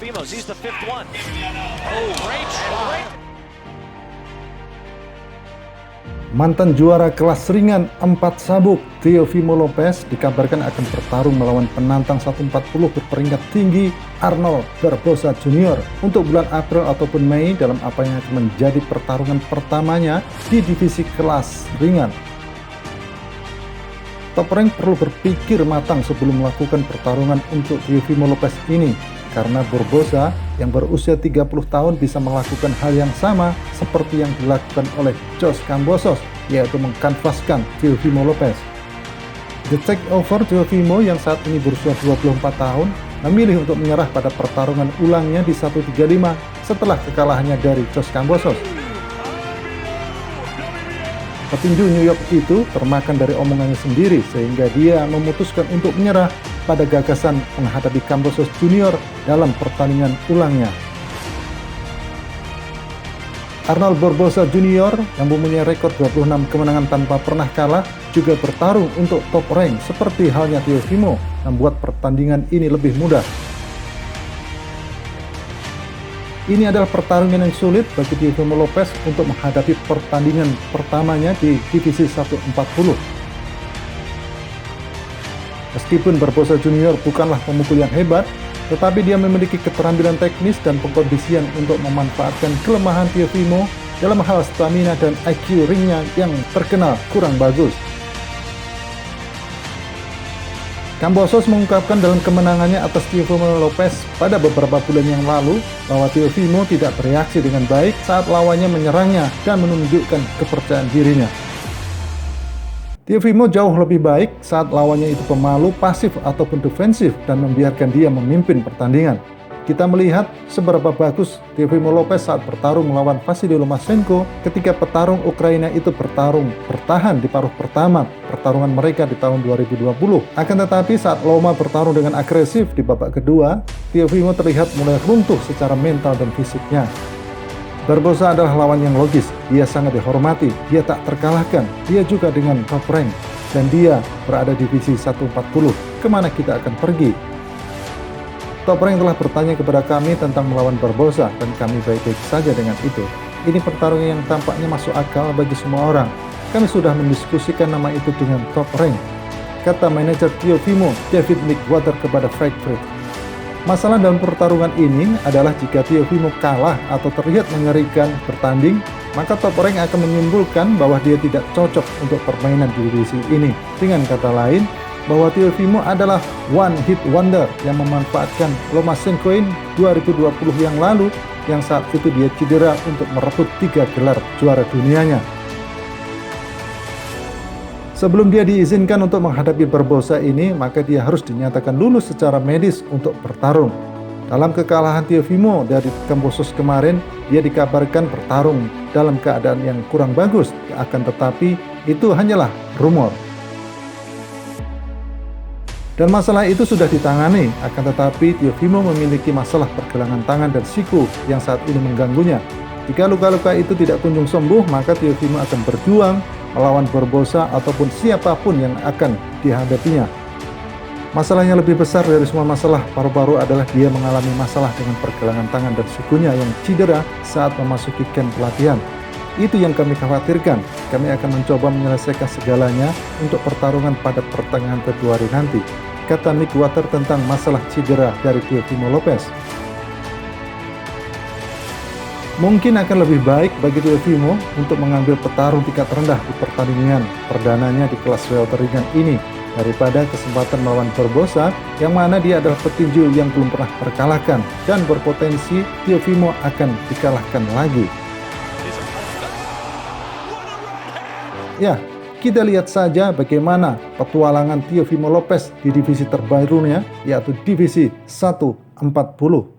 Teofimos, he's the fifth one. Oh, great shot. Mantan juara kelas ringan 4 sabuk, Teofimo Lopez dikabarkan akan bertarung melawan penantang 140 berperingkat tinggi Arnold Barboza Jr. untuk bulan April ataupun Mei dalam apa yang akan menjadi pertarungan pertamanya di divisi kelas ringan. Top Rank perlu berpikir matang sebelum melakukan pertarungan untuk Teofimo Lopez ini, karena Barboza yang berusia 30 tahun bisa melakukan hal yang sama seperti yang dilakukan oleh Jose Kambosos, yaitu mengkanvaskan Teofimo Lopez. The Takeover Teofimo yang saat ini berusia 24 tahun memilih untuk menyerah pada pertarungan ulangnya di 135 setelah kekalahannya dari Jose Kambosos. Petinju New York itu termakan dari omongannya sendiri sehingga dia memutuskan untuk menyerah pada gagasan menghadapi Kambosos Junior dalam pertandingan ulangnya. Arnold Barboza Jr. yang mempunyai rekor 26 kemenangan tanpa pernah kalah juga bertarung untuk top rank seperti halnya Teofimo, membuat pertandingan ini lebih mudah. Ini adalah pertarungan yang sulit bagi Teofimo Lopez untuk menghadapi pertandingan pertamanya di divisi 140. Meskipun Barboza Junior bukanlah pemukul yang hebat, tetapi dia memiliki keterampilan teknis dan pengkondisian untuk memanfaatkan kelemahan Teofimo dalam hal stamina dan IQ ringnya yang terkenal kurang bagus. Kambosos mengungkapkan dalam kemenangannya atas Teofimo Lopez pada beberapa bulan yang lalu bahwa Teofimo tidak bereaksi dengan baik saat lawannya menyerangnya dan menunjukkan kepercayaan dirinya. Teofimo jauh lebih baik saat lawannya itu pemalu, pasif ataupun defensif dan membiarkan dia memimpin pertandingan. Kita melihat seberapa bagus Teofimo Lopez saat bertarung melawan Vasily Lomachenko ketika petarung Ukraina itu bertahan di paruh pertama pertarungan mereka di tahun 2020. Akan tetapi saat Loma bertarung dengan agresif di babak kedua, Teofimo terlihat mulai runtuh secara mental dan fisiknya. Barboza adalah lawan yang logis, dia sangat dihormati, dia tak terkalahkan, dia juga dengan top rank, dan dia berada di divisi 140. Kemana kita akan pergi? Top Rank telah bertanya kepada kami tentang melawan Barboza dan kami baik-baik saja dengan itu. Ini pertarungan yang tampaknya masuk akal bagi semua orang. Kami sudah mendiskusikan nama itu dengan Top Rank, kata manajer Teofimo David Mickwater kepada Frankfurt. Masalah dalam pertarungan ini adalah jika Teofimo kalah atau terlihat mengerikan bertanding, maka Top Rank akan menyimpulkan bahwa dia tidak cocok untuk permainan di divisi ini. Dengan kata lain, bahwa Teofimo adalah one hit wonder yang memanfaatkan Lomachenko 2020 yang lalu yang saat itu dia cedera untuk merebut 3 gelar juara dunianya. Sebelum dia diizinkan untuk menghadapi Barboza ini, maka dia harus dinyatakan lulus secara medis untuk bertarung. Dalam kekalahan Teofimo dari Kambosos kemarin, dia dikabarkan bertarung dalam keadaan yang kurang bagus, akan tetapi itu hanyalah rumor. Dan masalah itu sudah ditangani, akan tetapi Teofimo memiliki masalah pergelangan tangan dan siku yang saat ini mengganggunya. Jika luka-luka itu tidak kunjung sembuh, maka Teofimo akan berjuang melawan Barboza ataupun siapapun yang akan dihadapinya. Masalahnya lebih besar dari semua masalah paru-paru adalah dia mengalami masalah dengan pergelangan tangan dan sikunya yang cedera saat memasuki camp pelatihan. Itu yang kami khawatirkan. Kami akan mencoba menyelesaikan segalanya untuk pertarungan pada pertengahan Februari nanti, kata Mickwater tentang masalah cedera dari Teofimo Lopez. Mungkin akan lebih baik bagi Teofimo untuk mengambil petarung tingkat rendah di pertandingan perdananya di kelas welter ringan ini daripada kesempatan melawan Barboza yang mana dia adalah petinju yang belum pernah terkalahkan dan berpotensi Teofimo akan dikalahkan lagi. Ya, kita lihat saja bagaimana petualangan Teofimo Lopez di divisi terbarunya, yaitu divisi 140.